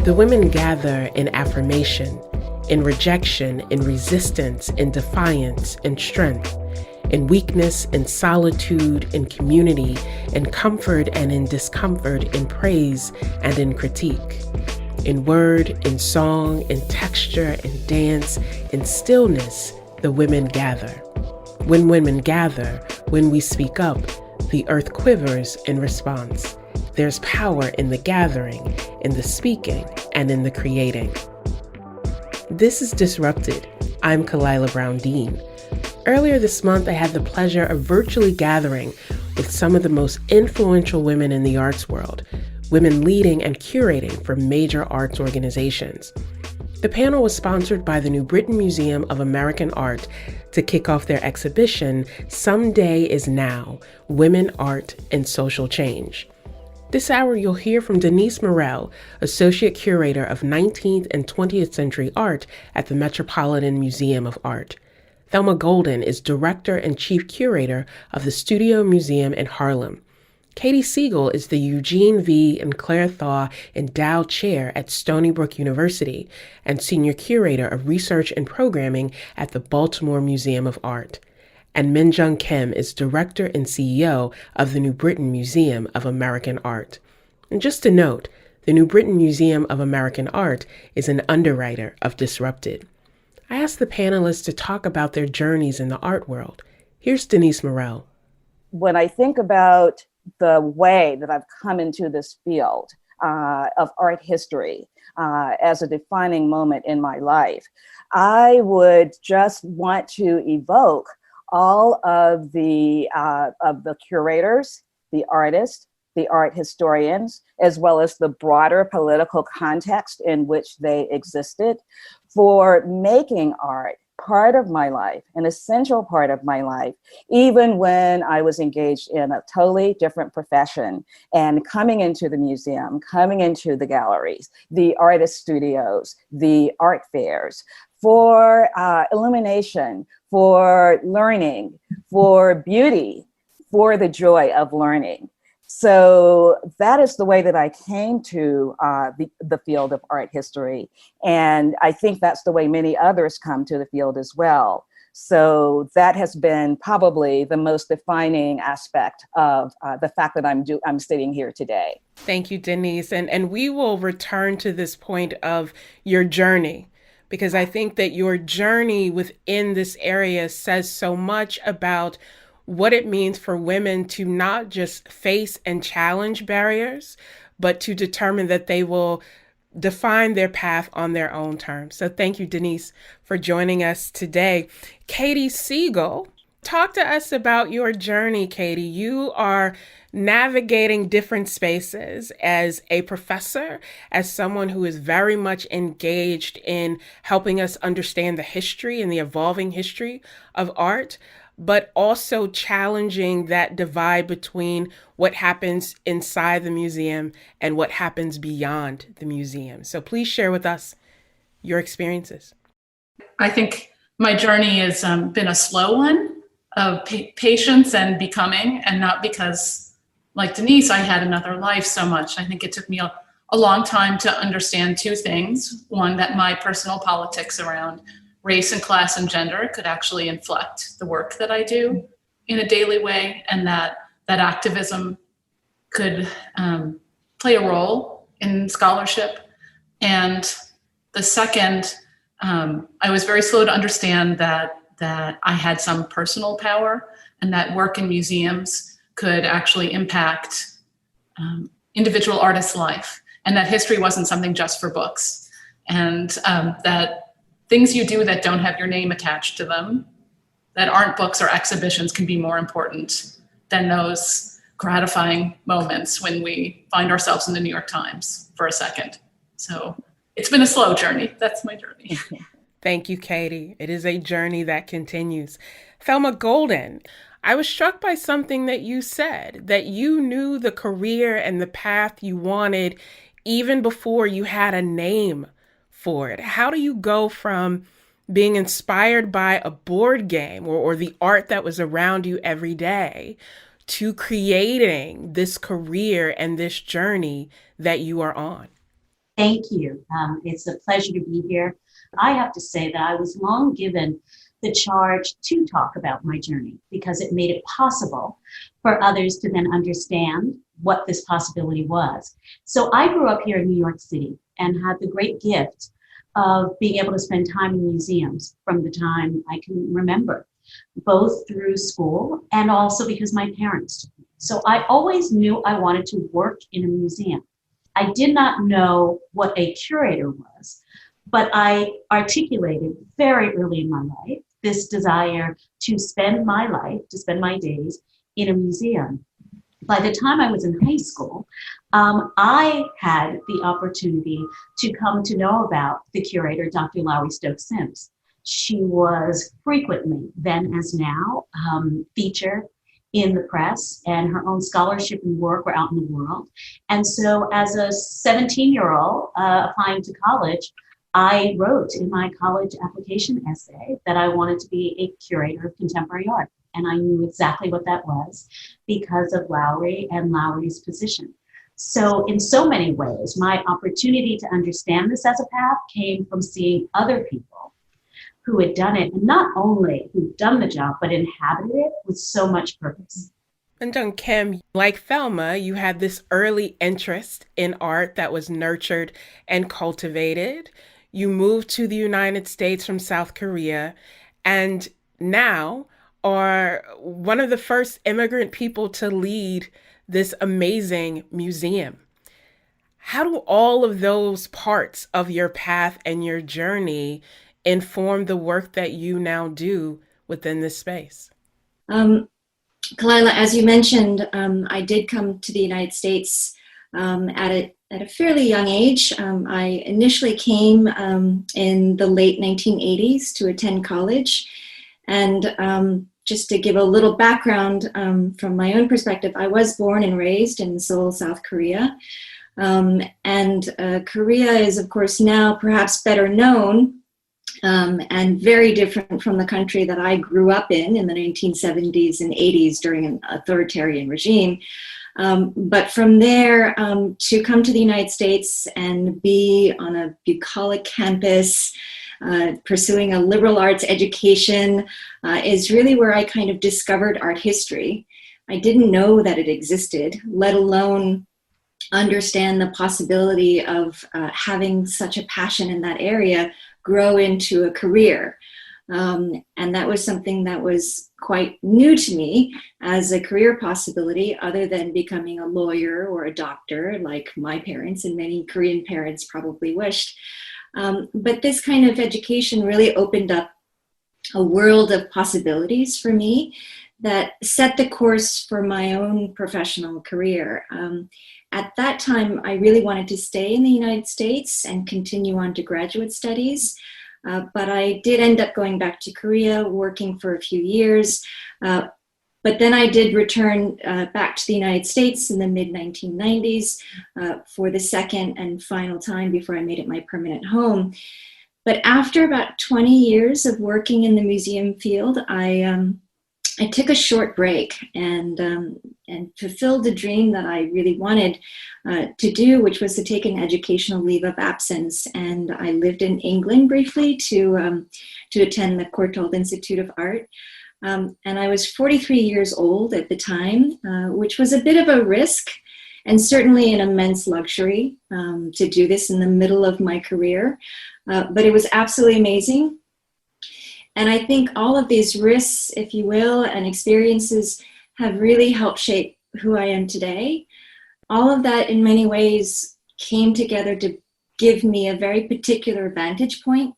The women gather in affirmation, in rejection, in resistance, in defiance, in strength, in weakness, in solitude, in community, in comfort and in discomfort, in praise and in critique, in word, in song, in texture, in dance, in stillness, the women gather. When women gather, when we speak up, the earth quivers in response. There's power in the gathering, in the speaking, and in the creating. This is Disrupted. I'm Kalila Brown Dean. Earlier this month, I had the pleasure of virtually gathering with some of the most influential women in the arts world, women leading and curating for major arts organizations. The panel was sponsored by the New Britain Museum of American Art to kick off their exhibition, Someday is Now, Women, Art, and Social Change. This hour, you'll hear from Denise Morel, Associate Curator of 19th and 20th Century Art at the Metropolitan Museum of Art. Thelma Golden is Director and Chief Curator of the Studio Museum in Harlem. Katie Siegel is the Eugene V. and Claire Thaw Endowed Chair at Stony Brook University and Senior Curator of Research and Programming at the Baltimore Museum of Art. And Minjung Kim is Director and CEO of the New Britain Museum of American Art. And just a note, the New Britain Museum of American Art is an underwriter of Disrupted. I asked the panelists to talk about their journeys in the art world. Here's Denise Morel. When I think about the way that I've come into this field of art history as a defining moment in my life, I would just want to evoke all of the curators, the artists, the art historians, as well as the broader political context in which they existed, for making art part of my life, an essential part of my life, even when I was engaged in a totally different profession and coming into the museum, coming into the galleries, the artist studios, the art fairs, for illumination, for learning, for beauty, for the joy of learning. So that is the way that I came to the field of art history. And I think that's the way many others come to the field as well. So that has been probably the most defining aspect of the fact that I'm sitting here today. Thank you, Denise. And we will return to this point of your journey, because I think that your journey within this area says so much about what it means for women to not just face and challenge barriers, but to determine that they will define their path on their own terms. So thank you, Denise, for joining us today. Katie Siegel, talk to us about your journey, Katie. You are navigating different spaces as a professor, as someone who is very much engaged in helping us understand the history and the evolving history of art, but also challenging that divide between what happens inside the museum and what happens beyond the museum. So please share with us your experiences. I think my journey has been a slow one of patience and becoming, and not because, like Denise, I had another life so much. I think it took me a long time to understand two things. One, that my personal politics around race and class and gender could actually inflect the work that I do in a daily way, and that activism could play a role in scholarship. And the second, I was very slow to understand that I had some personal power, and that work in museums could actually impact individual artists' life, and that history wasn't something just for books, and that things you do that don't have your name attached to them, that aren't books or exhibitions, can be more important than those gratifying moments when we find ourselves in the New York Times for a second. So it's been a slow journey. That's my journey. Thank you, Katie. It is a journey that continues. Thelma Golden, I was struck by something that you said, that you knew the career and the path you wanted even before you had a name for it. How do you go from being inspired by a board game or the art that was around you every day to creating this career and this journey that you are on? Thank you. It's a pleasure to be here. I have to say that I was long given the charge to talk about my journey because it made it possible for others to then understand what this possibility was. So I grew up here in New York City and had the great gift of being able to spend time in museums from the time I can remember, both through school and also because my parents took me. So I always knew I wanted to work in a museum. I did not know what a curator was, but I articulated very early in my life this desire to spend my life, to spend my days in a museum. By the time I was in high school, I had the opportunity to come to know about the curator, Dr. Lowry Stokes Sims. She was frequently, then as now, featured in the press, and her own scholarship and work were out in the world. And so as a 17-year-old applying to college, I wrote in my college application essay that I wanted to be a curator of contemporary art. And I knew exactly what that was because of Lowry and Lowry's position. So in so many ways, my opportunity to understand this as a path came from seeing other people who had done it, and not only who'd done the job, but inhabited it with so much purpose. And Kim, like Thelma, you had this early interest in art that was nurtured and cultivated. You moved to the United States from South Korea, and now are one of the first immigrant people to lead this amazing museum. How do all of those parts of your path and your journey inform the work that you now do within this space? Kalila, as you mentioned, I did come to the United States at a fairly young age. I initially came in the late 1980s to attend college. And just to give a little background from my own perspective, I was born and raised in Seoul, South Korea. Korea is, of course, now perhaps better known and very different from the country that I grew up in the 1970s and 80s during an authoritarian regime. But from there, to come to the United States and be on a bucolic campus, pursuing a liberal arts education is really where I kind of discovered art history. I didn't know that it existed, let alone understand the possibility of having such a passion in that area grow into a career. And that was something that was quite new to me as a career possibility, other than becoming a lawyer or a doctor, like my parents and many Korean parents probably wished. But this kind of education really opened up a world of possibilities for me that set the course for my own professional career. At that time, I really wanted to stay in the United States and continue on to graduate studies. But I did end up going back to Korea, working for a few years. But then I did return back to the United States in the mid-1990s for the second and final time before I made it my permanent home. But after about 20 years of working in the museum field, I took a short break and fulfilled a dream that I really wanted to do, which was to take an educational leave of absence. And I lived in England briefly to attend the Courtauld Institute of Art. And I was 43 years old at the time, which was a bit of a risk and certainly an immense luxury to do this in the middle of my career. But it was absolutely amazing. And I think all of these risks, if you will, and experiences have really helped shape who I am today. All of that in many ways came together to give me a very particular vantage point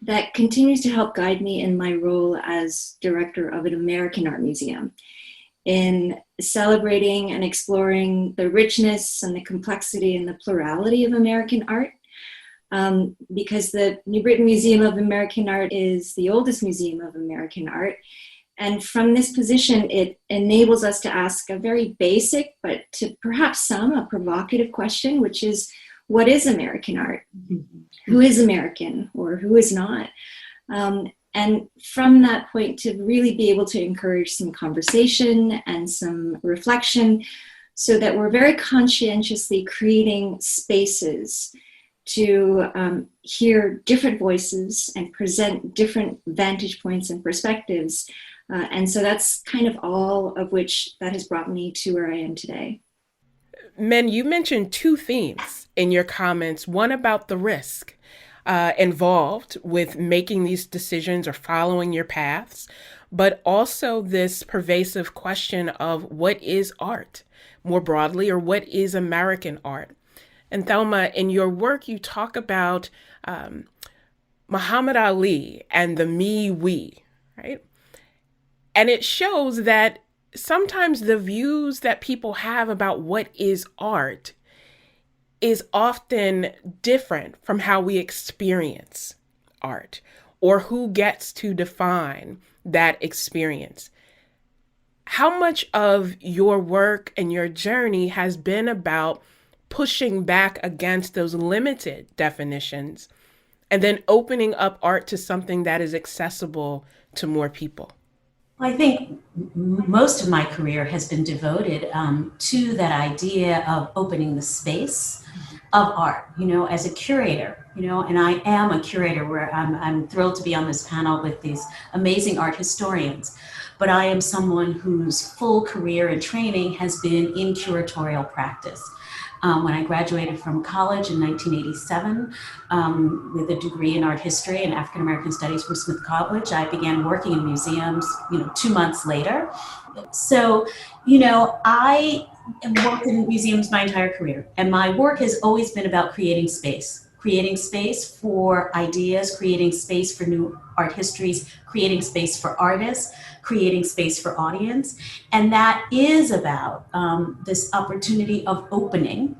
that continues to help guide me in my role as director of an American art museum in celebrating and exploring the richness and the complexity and the plurality of American art. Because the New Britain Museum of American Art is the oldest museum of American art. And from this position, it enables us to ask a very basic, but to perhaps some, a provocative question, which is, what is American art? Mm-hmm. Who is American or who is not? And from that point, to really be able to encourage some conversation and some reflection so that we're very conscientiously creating spaces to hear different voices and present different vantage points and perspectives. And so that's kind of all of which that has brought me to where I am today. Men, you mentioned two themes in your comments, one about the risk involved with making these decisions or following your paths, but also this pervasive question of what is art more broadly, or what is American art. And Thelma, in your work, you talk about Muhammad Ali and the me, we, right? And it shows that sometimes the views that people have about what is art is often different from how we experience art or who gets to define that experience. How much of your work and your journey has been about pushing back against those limited definitions and then opening up art to something that is accessible to more people? I think most of my career has been devoted to that idea of opening the space of art, as a curator, and I am a curator where I'm thrilled to be on this panel with these amazing art historians. But I am someone whose full career and training has been in curatorial practice. When I graduated from college in 1987 with a degree in art history and African American studies from Smith College, I began working in museums, 2 months later. So, I worked in museums my entire career, and my work has always been about creating space for ideas, creating space for new art histories, creating space for artists, creating space for audience. And that is about this opportunity of opening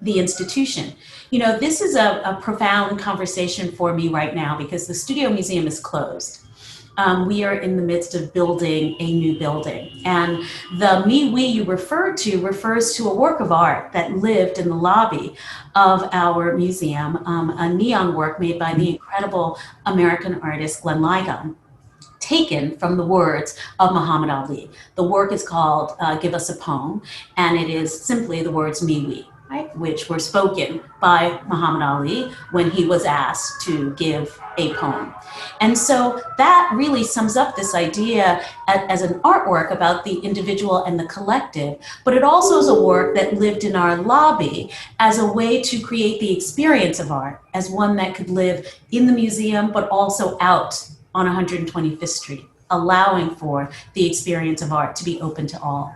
the institution. This is a profound conversation for me right now because the Studio Museum is closed. We are in the midst of building a new building. And the me, we you referred to refers to a work of art that lived in the lobby of our museum, a neon work made by the incredible American artist Glenn Ligon, taken from the words of Muhammad Ali. The work is called Give Us a Poem, and it is simply the words me, we, right, which were spoken by Muhammad Ali when he was asked to give a poem. And so that really sums up this idea as an artwork about the individual and the collective, but it also is a work that lived in our lobby as a way to create the experience of art, as one that could live in the museum, but also out on 125th Street, allowing for the experience of art to be open to all.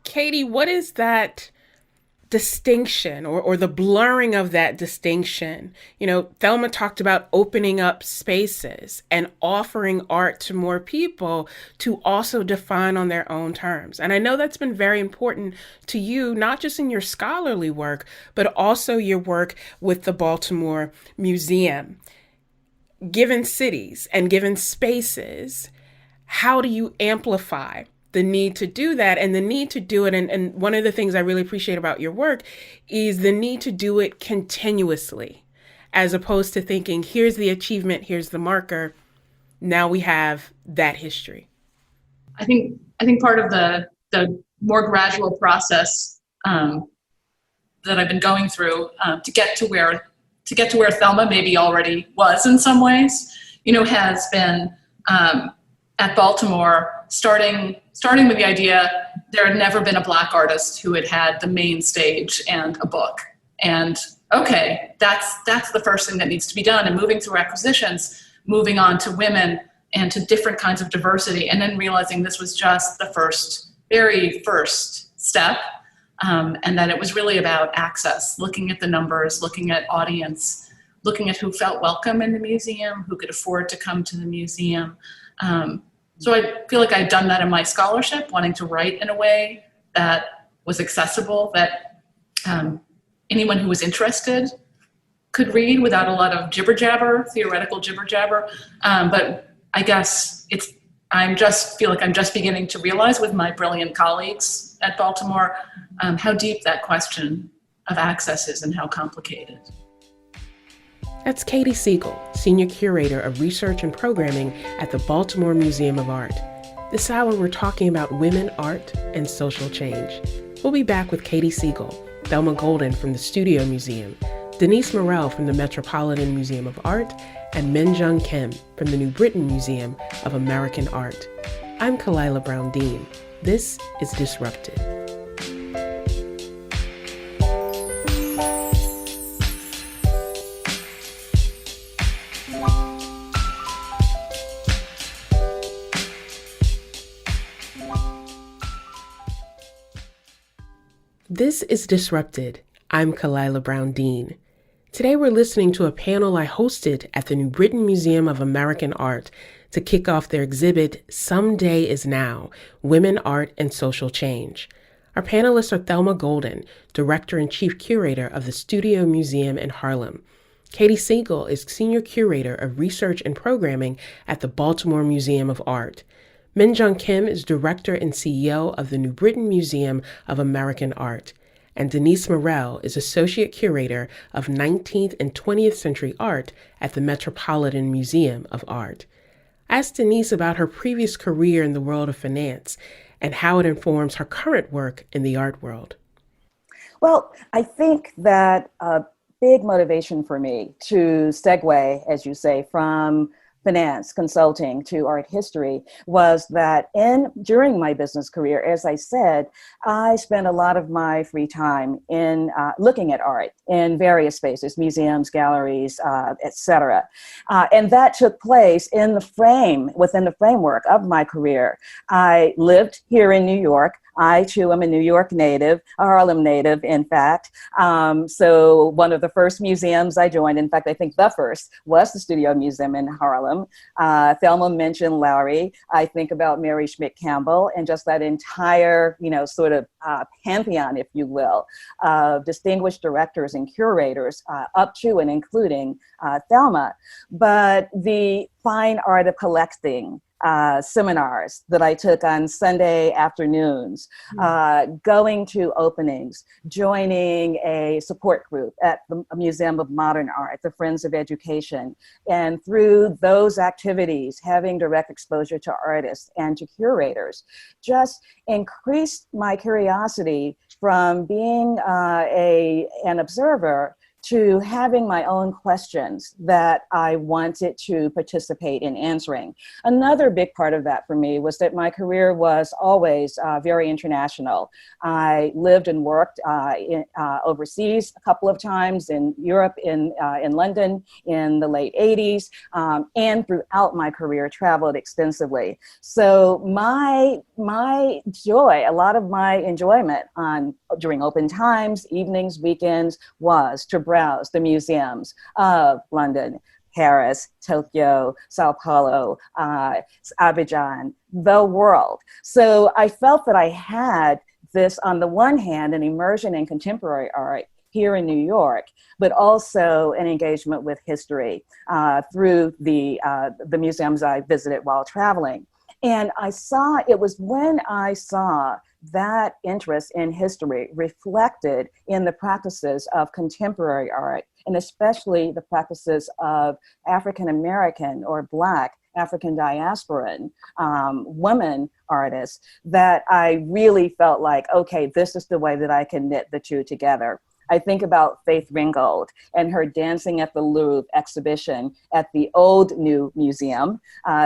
Katie, what is that distinction or the blurring of that distinction? Thelma talked about opening up spaces and offering art to more people to also define on their own terms. And I know that's been very important to you, not just in your scholarly work, but also your work with the Baltimore Museum. Given cities and given spaces, how do you amplify the need to do that and the need to do it? And one of the things I really appreciate about your work is the need to do it continuously, as opposed to thinking, here's the achievement, here's the marker. Now we have that history. I think part of the more gradual process that I've been going through to get to where Thelma maybe already was in some ways, has been at Baltimore, starting with the idea there had never been a Black artist who had the main stage and a book. And okay, that's the first thing that needs to be done. And moving through acquisitions, moving on to women and to different kinds of diversity, and then realizing this was just the very first step. And that it was really about access, looking at the numbers, looking at audience, looking at who felt welcome in the museum, who could afford to come to the museum. So I feel like I've done that in my scholarship, wanting to write in a way that was accessible, that anyone who was interested could read without a lot of theoretical jibber jabber. But I guess I feel like I'm just beginning to realize with my brilliant colleagues at Baltimore how deep that question of access is and how complicated. That's Katie Siegel, Senior Curator of Research and Programming at the Baltimore Museum of Art. This hour, we're talking about women, art, and social change. We'll be back with Katie Siegel, Thelma Golden from the Studio Museum, Denise Morel from the Metropolitan Museum of Art, and Minjung Kim from the New Britain Museum of American Art. I'm Kalila Brown-Dean. This is Disrupted. This is Disrupted. I'm Kalila Brown-Dean. Today we're listening to a panel I hosted at the New Britain Museum of American Art to kick off their exhibit, Someday is Now, Women, Art, and Social Change. Our panelists are Thelma Golden, Director and Chief Curator of the Studio Museum in Harlem. Katie Siegel is Senior Curator of Research and Programming at the Baltimore Museum of Art. Minjung Kim is Director and CEO of the New Britain Museum of American Art. And Denise Morel is Associate Curator of 19th and 20th Century Art at the Metropolitan Museum of Art. I asked Denise about her previous career in the world of finance and how it informs her current work in the art world. Well, I think that a big motivation for me to segue, as you say, from finance consulting to art history was that during my business career, as I said, I spent a lot of my free time in looking at art in various spaces, museums, galleries, etc. And that took place within the framework of my career. I lived here in New York. I, too, am a New York native, a Harlem native, in fact. So one of the first museums I joined, in fact, I think the first, was the Studio Museum in Harlem. Thelma mentioned Lowry. I think about Mary Schmidt Campbell and just that entire, sort of pantheon, if you will, of distinguished directors and curators up to and including Thelma. But the fine art of collecting, seminars that I took on Sunday afternoons, going to openings, joining a support group at the Museum of Modern Art, the Friends of Education. And through those activities, having direct exposure to artists and to curators just increased my curiosity from being an observer to having my own questions that I wanted to participate in answering. Another big part of that for me was that my career was always very international. I lived and worked overseas a couple of times, in Europe, in London in the late 80s, and throughout my career traveled extensively. So my joy, a lot of my enjoyment during open times, evenings, weekends, was to browse the museums of London, Paris, Tokyo, Sao Paulo, Abidjan, the world. So I felt that I had this, on the one hand, an immersion in contemporary art here in New York, but also an engagement with history through the museums I visited while traveling. And it was when I saw that interest in history reflected in the practices of contemporary art, and especially the practices of African American or Black African diasporan women artists, that I really felt like, okay, this is the way that I can knit the two together. I think about Faith Ringgold and her Dancing at the Louvre exhibition at the Old New Museum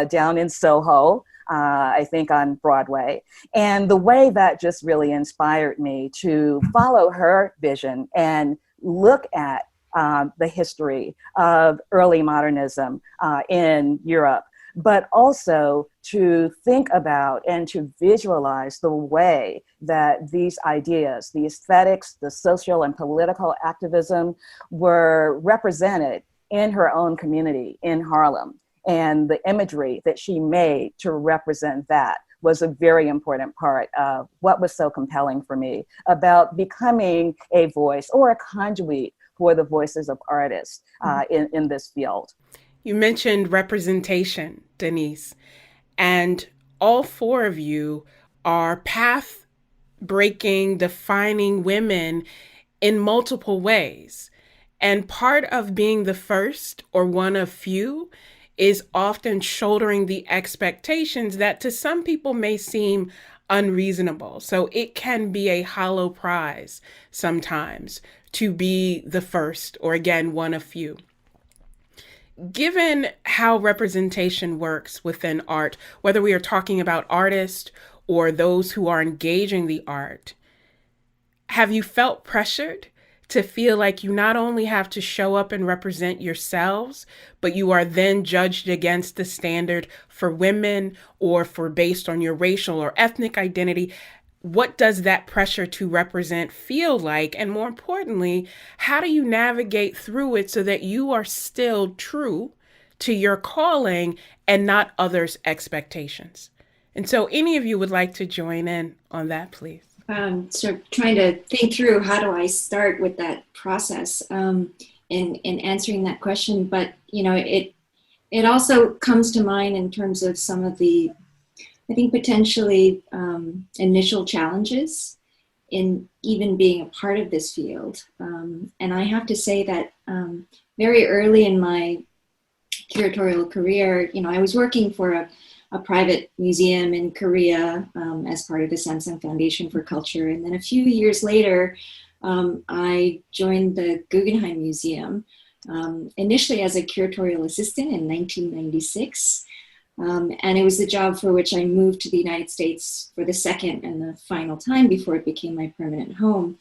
down in Soho, I think on Broadway. And the way that just really inspired me to follow her vision and look at the history of early modernism in Europe, but also to think about and to visualize the way that these ideas, the aesthetics, the social and political activism were represented in her own community in Harlem. And the imagery that she made to represent that was a very important part of what was so compelling for me about becoming a voice or a conduit for the voices of artists in this field. You mentioned representation, Denise, and all four of you are path-breaking, defining women in multiple ways. And part of being the first or one of few is often shouldering the expectations that to some people may seem unreasonable. So it can be a hollow prize sometimes to be the first, or again, one of few. Given how representation works within art, whether we are talking about artists or those who are engaging the art, have you felt pressured to feel like you not only have to show up and represent yourselves, but you are then judged against the standard for women or for based on your racial or ethnic identity? What does that pressure to represent feel like? And more importantly, how do you navigate through it so that you are still true to your calling and not others' expectations? And so any of you would like to join in on that, please. Sort of trying to think through how do I start with that process in answering that question. But, you know, it also comes to mind in terms of some of the, I think, potentially initial challenges in even being a part of this field. And I have to say that very early in my curatorial career, you know, I was working for a private museum in Korea as part of the Samsung Foundation for Culture. And then a few years later, I joined the Guggenheim Museum, initially as a curatorial assistant in 1996. And it was the job for which I moved to the United States for the second and the final time before it became my permanent home.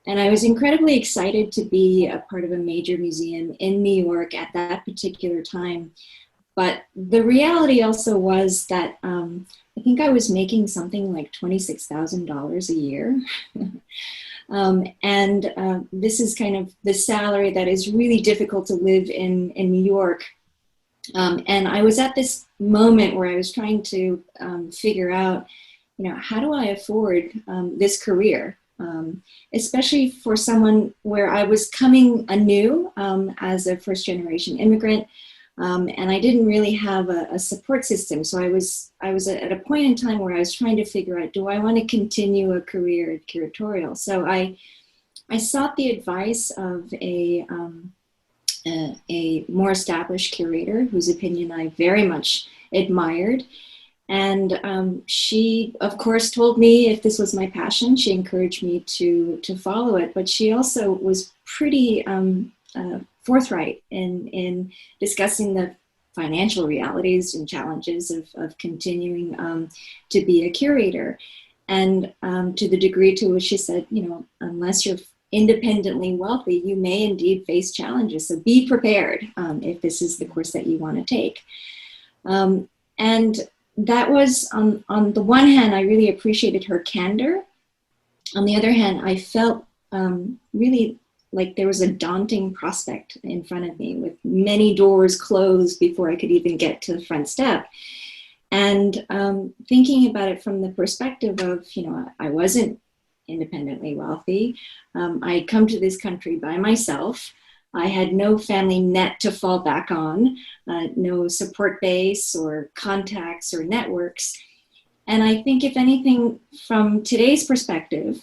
And I was incredibly excited to be a part of a major museum in New York at that particular time. But the reality also was that I think I was making something like $26,000 a year. And this is kind of the salary that is really difficult to live in New York. And I was at this moment where I was trying to figure out, you know, how do I afford this career? Especially for someone where I was coming anew as a first generation immigrant. And I didn't really have a support system. So I was at a point in time where I was trying to figure out, do I want to continue a career at curatorial? So I sought the advice of a more established curator whose opinion I very much admired. And she, of course, told me if this was my passion, she encouraged me to follow it. But she also was pretty forthright in discussing the financial realities and challenges of continuing to be a curator. And to the degree to which she said, you know, unless you're independently wealthy, you may indeed face challenges. So be prepared if this is the course that you want to take. And that was, on the one hand, I really appreciated her candor. On the other hand, I felt really like there was a daunting prospect in front of me with many doors closed before I could even get to the front step. And thinking about it from the perspective of, you know, I wasn't independently wealthy. I'd come to this country by myself. I had no family net to fall back on, no support base or contacts or networks. And I think, if anything, from today's perspective,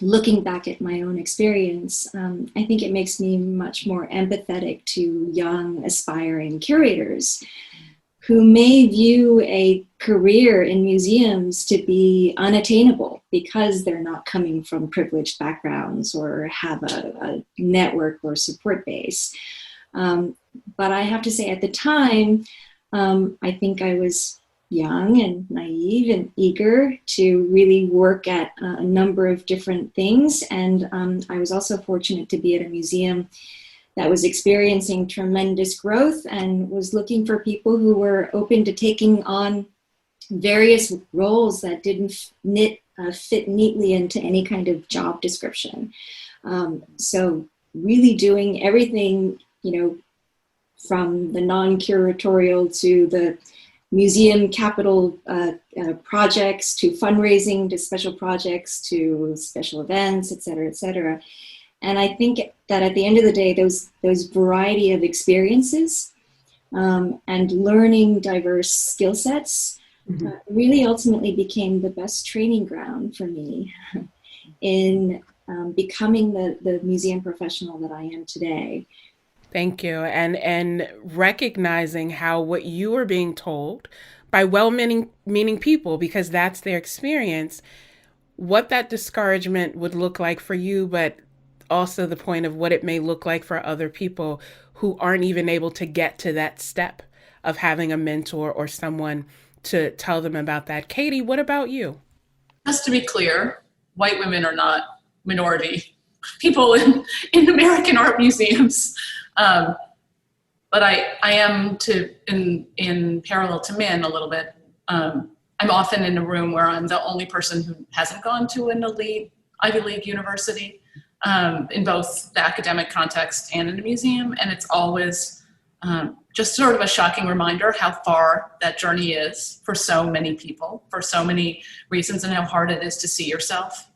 looking back at my own experience, I think it makes me much more empathetic to young, aspiring curators who may view a career in museums to be unattainable because they're not coming from privileged backgrounds or have a network or support base. But I have to say, at the time, I think I was young and naive and eager to really work at a number of different things. And I was also fortunate to be at a museum that was experiencing tremendous growth and was looking for people who were open to taking on various roles that didn't fit neatly into any kind of job description. So really doing everything, you know, from the non-curatorial to the museum capital projects, to fundraising, to special projects, to special events, et cetera, et cetera. And I think that at the end of the day, those variety of experiences and learning diverse skill sets really ultimately became the best training ground for me in becoming the museum professional that I am today. Thank you. And recognizing how what you are being told by well-meaning people, because that's their experience, what that discouragement would look like for you, but also the point of what it may look like for other people who aren't even able to get to that step of having a mentor or someone to tell them about that. Katie, what about you? Just to be clear, white women are not minority people in American art museums. But I am in parallel to Min a little bit. I'm often in a room where I'm the only person who hasn't gone to an elite Ivy League university, in both the academic context and in a museum. And it's always just sort of a shocking reminder how far that journey is for so many people, for so many reasons, and how hard it is to see yourself.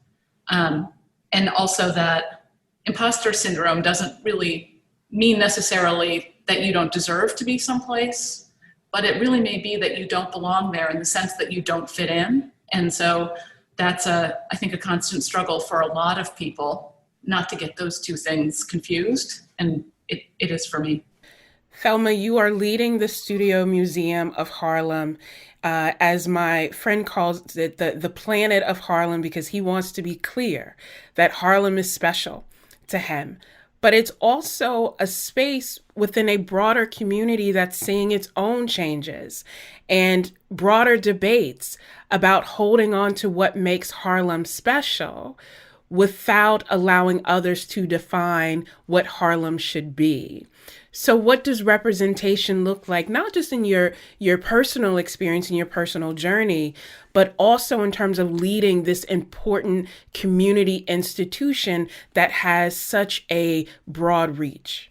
And also that imposter syndrome doesn't really mean necessarily that you don't deserve to be someplace, but it really may be that you don't belong there in the sense that you don't fit in. And so that's I think a constant struggle for a lot of people, not to get those two things confused. And it is for me. Thelma, you are leading the Studio Museum of Harlem, as my friend calls it, the planet of Harlem, because he wants to be clear that Harlem is special to him. But it's also a space within a broader community that's seeing its own changes and broader debates about holding on to what makes Harlem special without allowing others to define what Harlem should be. So what does representation look like, not just in your personal experience and your personal journey, but also in terms of leading this important community institution that has such a broad reach?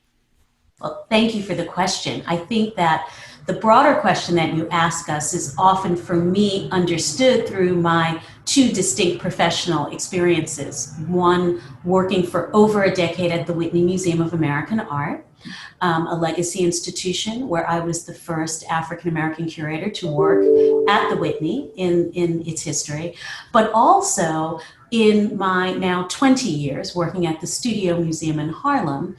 Well, thank you for the question. I think that the broader question that you ask us is often, for me, understood through my two distinct professional experiences. One, working for over a decade at the Whitney Museum of American Art, a legacy institution where I was the first African-American curator to work at the Whitney in its history, but also in my now 20 years working at the Studio Museum in Harlem,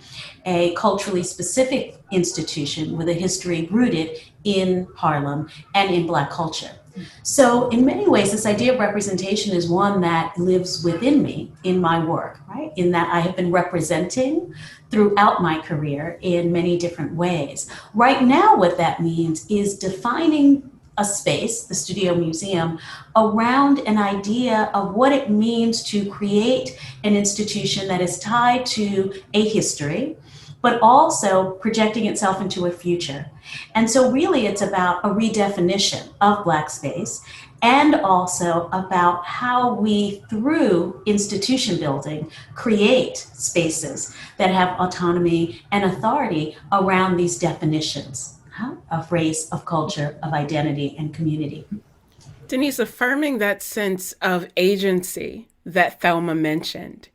a culturally specific institution with a history rooted in Harlem and in Black culture. So in many ways, this idea of representation is one that lives within me in my work, right? In that I have been representing throughout my career in many different ways. Right now, what that means is defining a space, the Studio Museum, around an idea of what it means to create an institution that is tied to a history, but also projecting itself into a future. And so really it's about a redefinition of Black space, and also about how we, through institution building, create spaces that have autonomy and authority around these definitions of race, of culture, of identity, and community. Denise, affirming that sense of agency that Thelma mentioned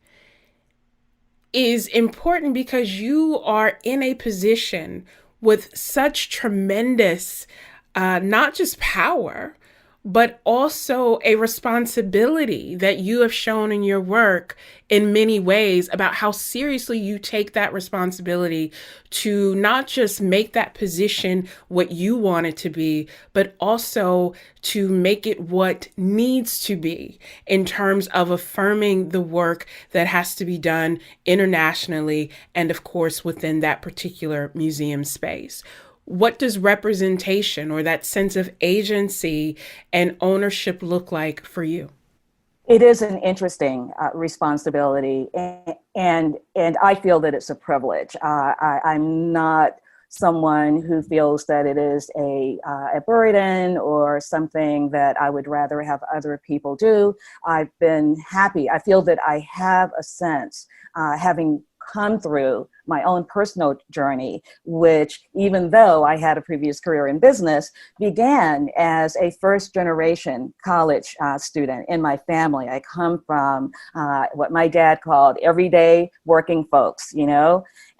is important because you are in a position with such tremendous, not just power, but also a responsibility that you have shown in your work in many ways about how seriously you take that responsibility to not just make that position what you want it to be, but also to make it what needs to be in terms of affirming the work that has to be done internationally and, of course, within that particular museum space. What does representation or that sense of agency and ownership look like for you? It is an interesting responsibility, and I feel that it's a privilege. I'm not someone who feels that it is a burden or something that I would rather have other people do. I've been happy. I feel that I have a sense, having come through my own personal journey, which, even though I had a previous career in business, began as a first generation college student in my family. I come from what my dad called everyday working folks,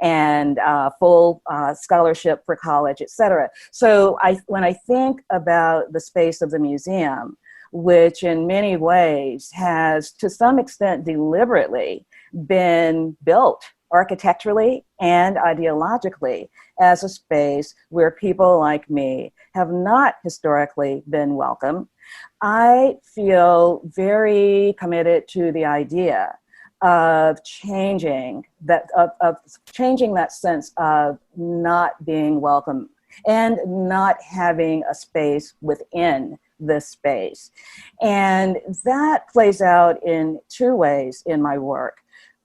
and full scholarship for college, et cetera. So when I think about the space of the museum, which in many ways has, to some extent deliberately, been built architecturally and ideologically, as a space where people like me have not historically been welcome, I feel very committed to the idea of changing of changing that sense of not being welcome and not having a space within this space. And that plays out in two ways in my work.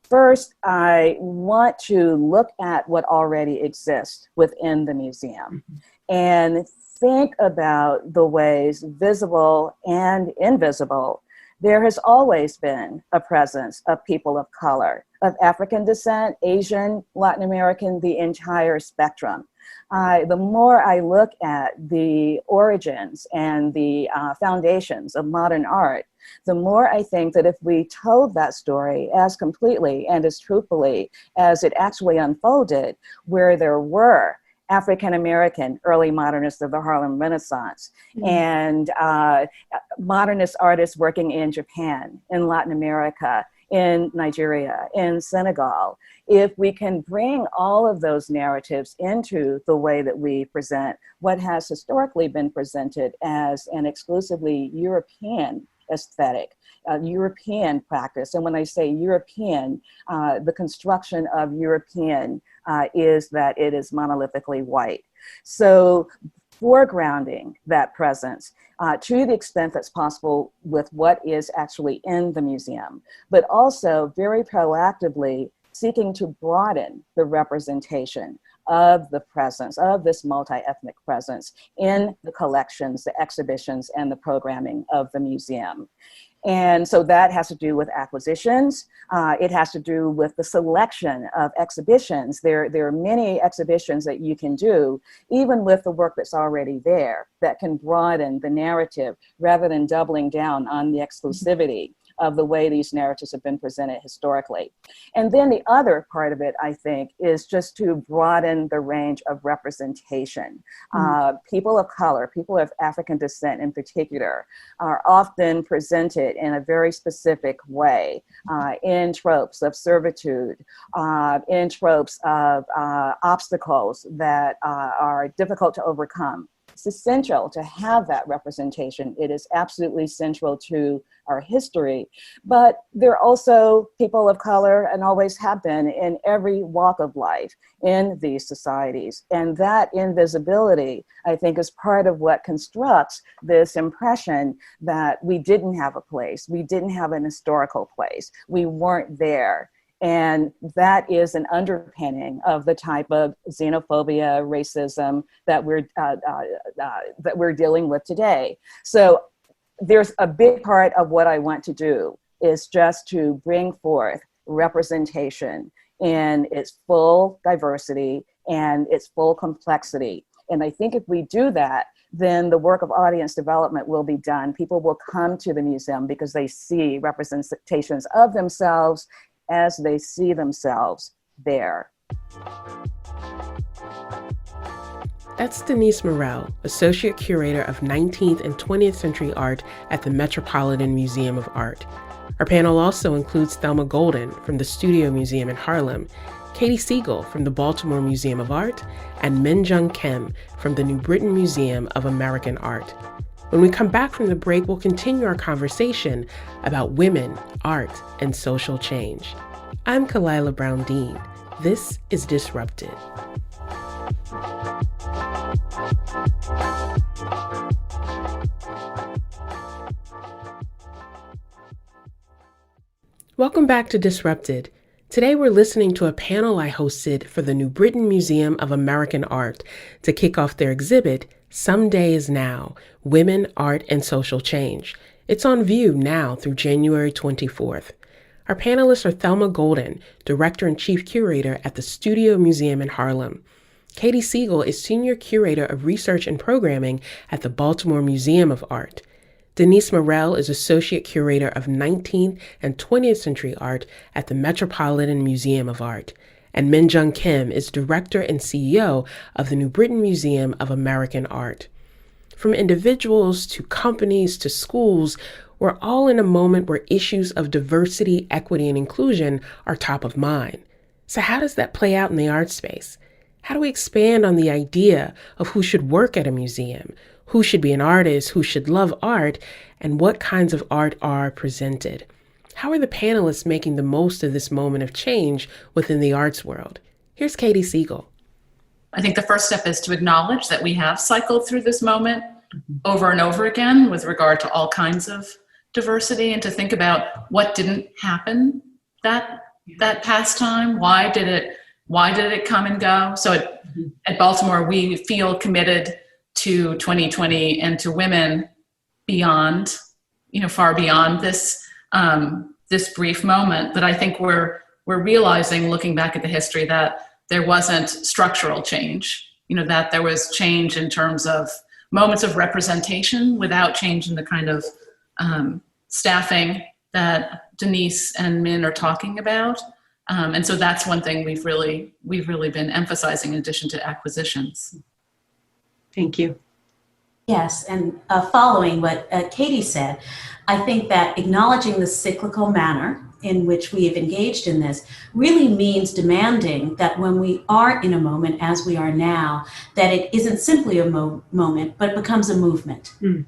First, I want to look at what already exists within the museum and think about the ways, visible and invisible, there has always been a presence of people of color, of African descent, Asian, Latin American, the entire spectrum. The more I look at the origins and the foundations of modern art, the more I think that if we told that story as completely and as truthfully as it actually unfolded, where there were African-American early modernists of the Harlem Renaissance and modernist artists working in Japan, in Latin America, in Nigeria, in Senegal. If we can bring all of those narratives into the way that we present what has historically been presented as an exclusively European aesthetic, European practice. And when I say European, the construction of European is that it is monolithically white. So foregrounding that presence to the extent that's possible with what is actually in the museum, but also very proactively seeking to broaden the representation of the presence, of this multi-ethnic presence in the collections, the exhibitions, and the programming of the museum. And so that has to do with acquisitions. It has to do with the selection of exhibitions. There are many exhibitions that you can do, even with the work that's already there, that can broaden the narrative rather than doubling down on the exclusivity of the way these narratives have been presented historically. And then the other part of it, I think, is just to broaden the range of representation. People of color, people of African descent in particular, are often presented in a very specific way, in tropes of servitude, in tropes of obstacles that are difficult to overcome. It's essential to have that representation. It is absolutely central to our history, but they're also people of color and always have been in every walk of life in these societies. And that invisibility, I think, is part of what constructs this impression that we didn't have a place, we didn't have an historical place, we weren't there. And that is an underpinning of the type of xenophobia, racism that we're dealing with today. So there's a big part of what I want to do is just to bring forth representation in its full diversity and its full complexity. And I think if we do that, then the work of audience development will be done. People will come to the museum because they see representations of themselves as they see themselves there. That's Denise Morel, Associate Curator of 19th and 20th Century Art at the Metropolitan Museum of Art. Our panel also includes Thelma Golden from the Studio Museum in Harlem, Katie Siegel from the Baltimore Museum of Art, and Min-Jung Kim from the New Britain Museum of American Art. When we come back from the break, we'll continue our conversation about women, art, and social change. I'm Kalila Brown-Dean. This is Disrupted. Welcome back to Disrupted. Today we're listening to a panel I hosted for the New Britain Museum of American Art to kick off their exhibit, Some Day Is Now, Women, Art, and Social Change. It's on view now through January 24th. Our panelists are Thelma Golden, Director and Chief Curator at the Studio Museum in Harlem. Katie Siegel is Senior Curator of Research and Programming at the Baltimore Museum of Art. Denise Morel is Associate Curator of 19th and 20th Century Art at the Metropolitan Museum of Art. And Min-Jung Kim is Director and CEO of the New Britain Museum of American Art. From individuals to companies to schools, we're all in a moment where issues of diversity, equity, and inclusion are top of mind. So how does that play out in the art space? How do we expand on the idea of who should work at a museum, who should be an artist, who should love art, and what kinds of art are presented? How are the panelists making the most of this moment of change within the arts world? Here's Katie Siegel. I think the first step is to acknowledge that we have cycled through this moment over and over again with regard to all kinds of diversity, and to think about what didn't happen that past time. Why did it come and go? So at Baltimore, we feel committed to 2020 and to women beyond, far beyond this this brief moment. But I think we're realizing, looking back at the history, that there wasn't structural change, that there was change in terms of moments of representation without change in the kind of staffing that Denise and Min are talking about. And so that's one thing we've really been emphasizing in addition to acquisitions. Thank you. Yes, and following what Katie said, I think that acknowledging the cyclical manner in which we have engaged in this really means demanding that when we are in a moment, as we are now, that it isn't simply a moment, but becomes a movement. And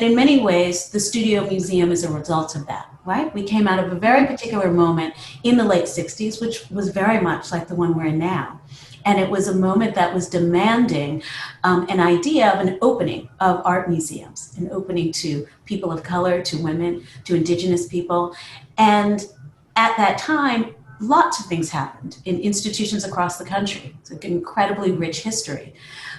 in many ways, the Studio Museum is a result of that, right? We came out of a very particular moment in the late 60s, which was very much like the one we're in now. And it was a moment that was demanding an idea of an opening of art museums, an opening to people of color, to women, to indigenous people. And at that time, lots of things happened in institutions across the country. It's an incredibly rich history.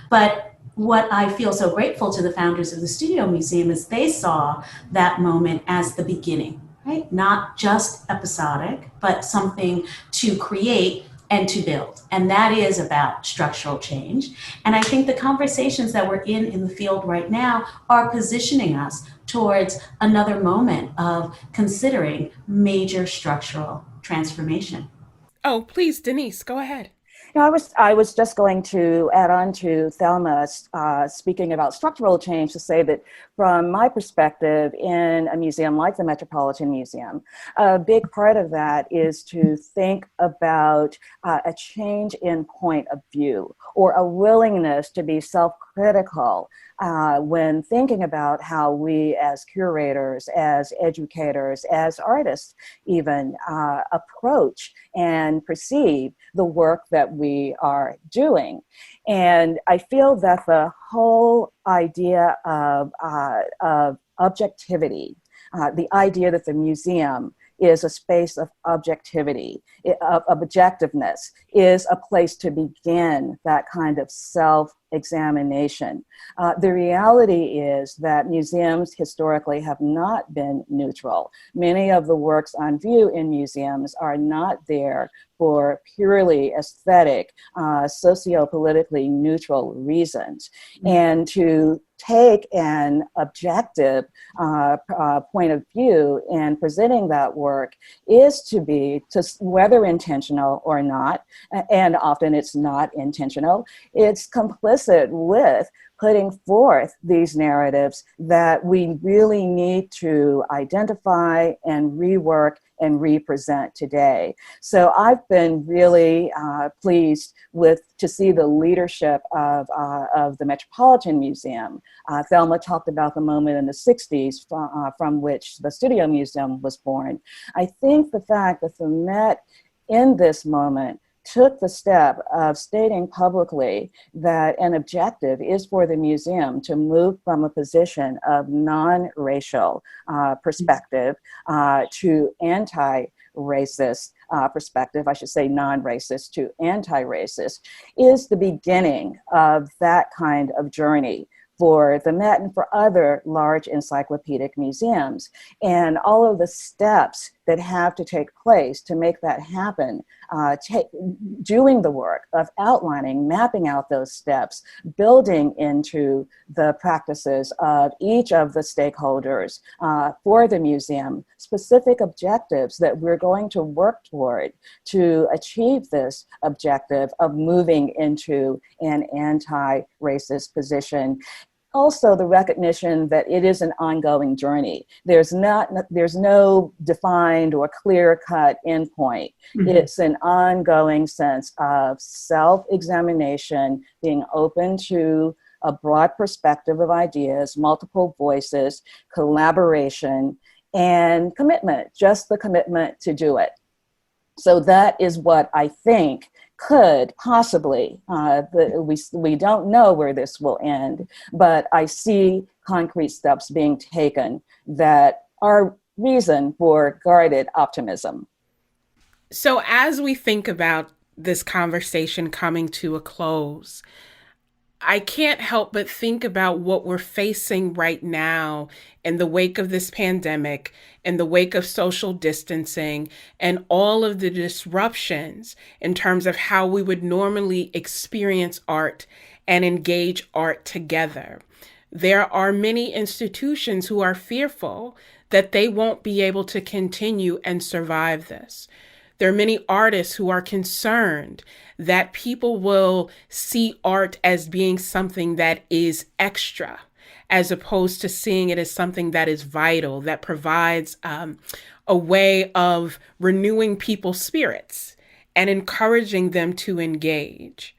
But what I feel so grateful to the founders of the Studio Museum is they saw that moment as the beginning, right? Not just episodic, but something to create and to build. And that is about structural change. And I think the conversations that we're in the field right now are positioning us towards another moment of considering major structural transformation. Oh, please, Denise, go ahead. I was just going to add on to Thelma speaking about structural change to say that from my perspective in a museum like the Metropolitan Museum, a big part of that is to think about a change in point of view or a willingness to be self-critical when thinking about how we as curators, as educators, as artists even approach and perceive the work that we are doing. And I feel that the whole idea of objectivity, the idea that the museum is a space of objectivity, of objectiveness, is a place to begin that kind of self-examination. The reality is that museums historically have not been neutral. Many of the works on view in museums are not there for purely aesthetic, socio-politically neutral reasons. And to take an objective point of view in presenting that work is to be, whether intentional or not, and often it's not intentional, it's complicit with putting forth these narratives that we really need to identify and rework and represent today. So I've been really pleased to see the leadership of the Metropolitan Museum. Thelma talked about the moment in the 60s from which the Studio Museum was born. I think the fact that the Met in this moment took the step of stating publicly that an objective is for the museum to move from a position of non-racial perspective to anti-racist perspective, I should say non-racist to anti-racist, is the beginning of that kind of journey for the Met and for other large encyclopedic museums. And all of the steps that have to take place to make that happen, doing the work of outlining, mapping out those steps, building into the practices of each of the stakeholders for the museum, specific objectives that we're going to work toward to achieve this objective of moving into an anti-racist position. also the recognition that it is an ongoing journey. There's no defined or clear-cut endpoint. Mm-hmm. It's an ongoing sense of self-examination, being open to a broad perspective of ideas, multiple voices, collaboration, and commitment, just the commitment to do it. So that is what I think could possibly, we don't know where this will end, but I see concrete steps being taken that are reason for guarded optimism. So as we think about this conversation coming to a close, I can't help but think about what we're facing right now in the wake of this pandemic, in the wake of social distancing, and all of the disruptions in terms of how we would normally experience art and engage art together. There are many institutions who are fearful that they won't be able to continue and survive this. There are many artists who are concerned that people will see art as being something that is extra, as opposed to seeing it as something that is vital, that provides a way of renewing people's spirits and encouraging them to engage.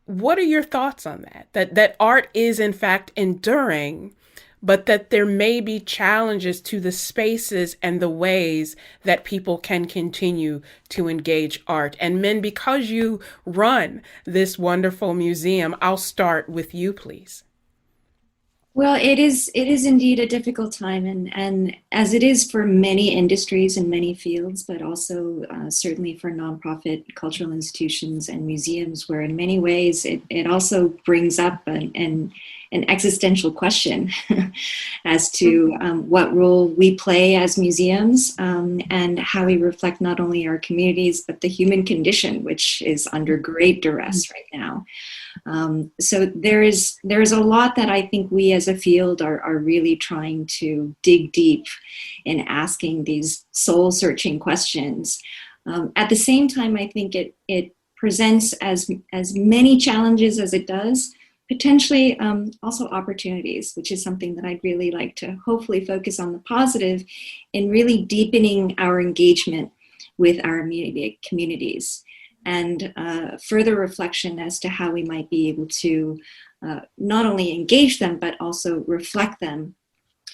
What are your thoughts on that? That art is in fact enduring, but that there may be challenges to the spaces and the ways that people can continue to engage art. And Min, because you run this wonderful museum, I'll start with you, please. Well, it is indeed a difficult time, and as it is for many industries and many fields, but also certainly for nonprofit cultural institutions and museums, where in many ways it also brings up an existential question as to what role we play as museums and how we reflect not only our communities, but the human condition, which is under great duress right now. So there is a lot that I think we as a field are really trying to dig deep in asking these soul-searching questions. At the same time, I think it presents as many challenges as it does, potentially also opportunities, which is something that I'd really like to hopefully focus on the positive in really deepening our engagement with our immediate communities. And further reflection as to how we might be able to not only engage them, but also reflect them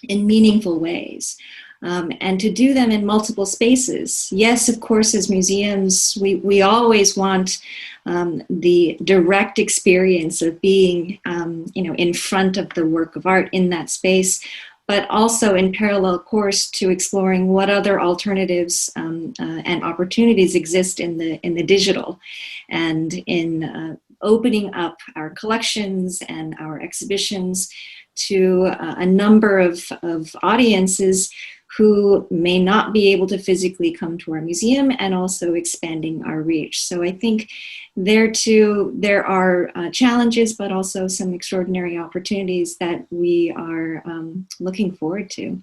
in meaningful ways. And to do them in multiple spaces. Yes, of course, as museums, we always want the direct experience of being in front of the work of art in that space, but also in parallel course to exploring what other alternatives and opportunities exist in the digital, and in opening up our collections and our exhibitions to a number of audiences who may not be able to physically come to our museum, and also expanding our reach. So I think there too, there are challenges, but also some extraordinary opportunities that we are looking forward to.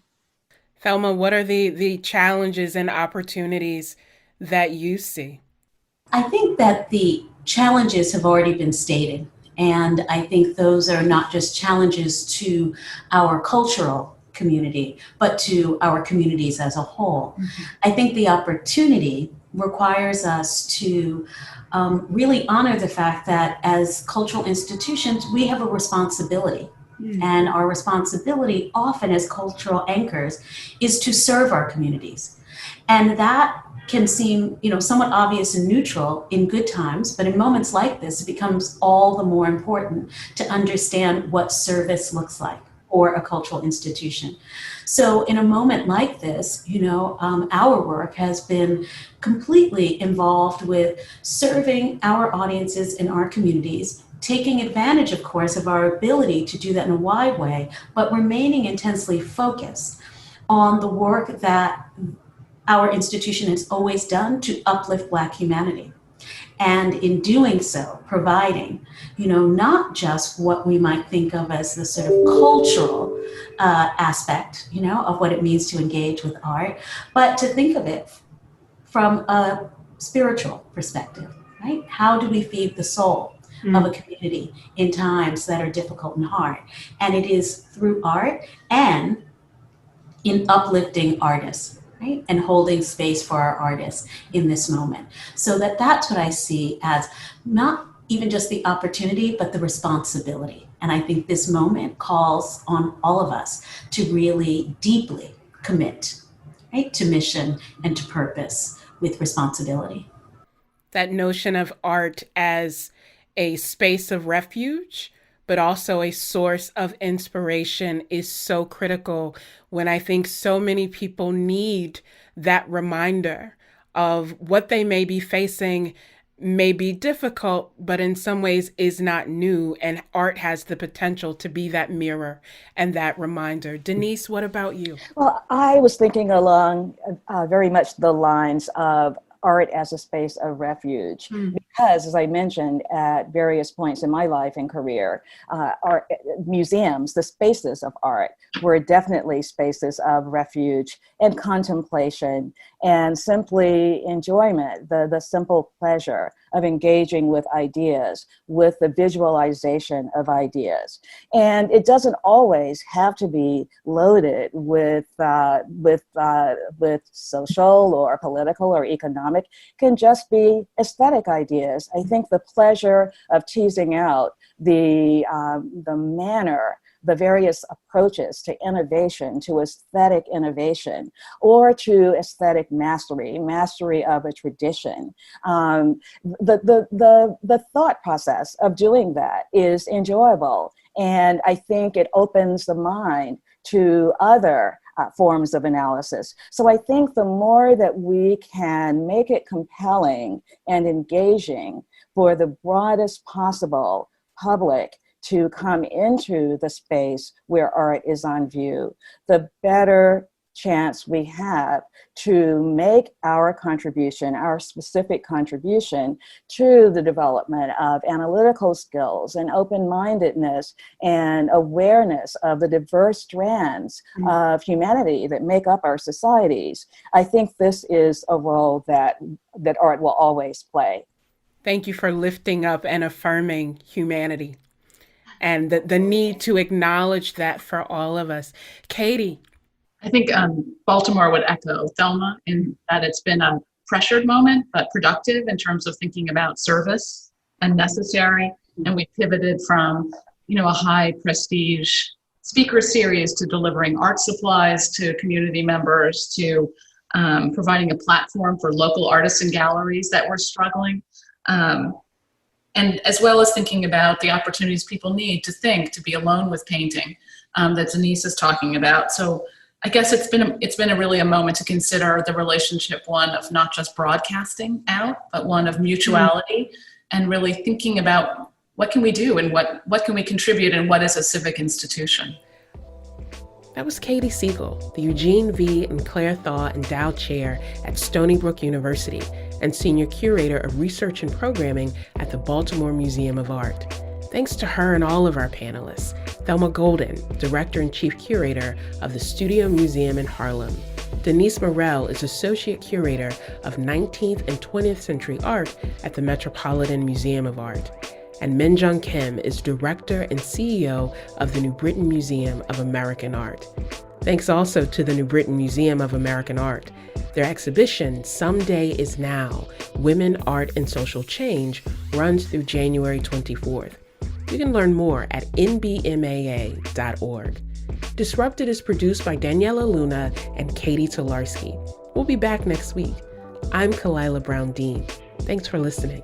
Thelma, what are the challenges and opportunities that you see? I think that the challenges have already been stated. And I think those are not just challenges to our cultural community, but to our communities as a whole. Mm-hmm. I think the opportunity requires us to really honor the fact that as cultural institutions, we have a responsibility. Mm-hmm. And our responsibility often as cultural anchors is to serve our communities. And that can seem, somewhat obvious and neutral in good times, but in moments like this, it becomes all the more important to understand what service looks like for a cultural institution. So in a moment like this, our work has been completely involved with serving our audiences in our communities, taking advantage, of course, of our ability to do that in a wide way, but remaining intensely focused on the work that our institution has always done to uplift Black humanity. And in doing so, providing, not just what we might think of as the sort of cultural aspect, of what it means to engage with art, but to think of it from a spiritual perspective, right? How do we feed the soul? of a community in times that are difficult and hard. And it is through art and in uplifting artists, right? And holding space for our artists in this moment. So that's what I see as not even just the opportunity, but the responsibility. And I think this moment calls on all of us to really deeply commit, right, to mission and to purpose with responsibility. That notion of art as a space of refuge, but also a source of inspiration is so critical when I think so many people need that reminder of what they may be facing may be difficult, but in some ways is not new. And art has the potential to be that mirror and that reminder. Denise, what about you? Well, I was thinking along very much the lines of art as a space of refuge. Because, as I mentioned at various points in my life and career, art museums, the spaces of art, were definitely spaces of refuge and contemplation and simply enjoyment, the simple pleasure of engaging with ideas, with the visualization of ideas. And it doesn't always have to be loaded with social or political or economic. It can just be aesthetic ideas. I think the pleasure of teasing out the manner, the various approaches to innovation, to aesthetic innovation, or to aesthetic mastery of a tradition. The thought process of doing that is enjoyable. And I think it opens the mind to other forms of analysis. So I think the more that we can make it compelling and engaging for the broadest possible public to come into the space where art is on view, the better chance we have to make our contribution, our specific contribution to the development of analytical skills and open-mindedness and awareness of the diverse strands of humanity that make up our societies. I think this is a role that art will always play. Thank you for lifting up and affirming humanity and the need to acknowledge that for all of us. Katie. I think Baltimore would echo Thelma in that it's been a pressured moment, but productive in terms of thinking about service and necessary. And we pivoted from, a high prestige speaker series to delivering art supplies to community members, to providing a platform for local artists and galleries that were struggling. And as well as thinking about the opportunities people need to be alone with painting that Denise is talking about. So I guess it's been really a moment to consider the relationship, one of not just broadcasting out, but one of mutuality and really thinking about what can we do and what can we contribute and what is a civic institution. That was Katie Siegel, the Eugene V. and Claire Thaw Endowed Chair at Stony Brook University and Senior Curator of Research and Programming at the Baltimore Museum of Art. Thanks to her and all of our panelists. Thelma Golden, Director and Chief Curator of the Studio Museum in Harlem. Denise Morel is Associate Curator of 19th and 20th Century Art at the Metropolitan Museum of Art. And Minjung Kim is Director and CEO of the New Britain Museum of American Art. Thanks also to the New Britain Museum of American Art. Their exhibition, Someday Is Now, Women, Art, and Social Change, runs through January 24th. You can learn more at nbmaa.org. Disrupted is produced by Daniela Luna and Katie Tolarski. We'll be back next week. I'm Kalila Brown-Dean. Thanks for listening.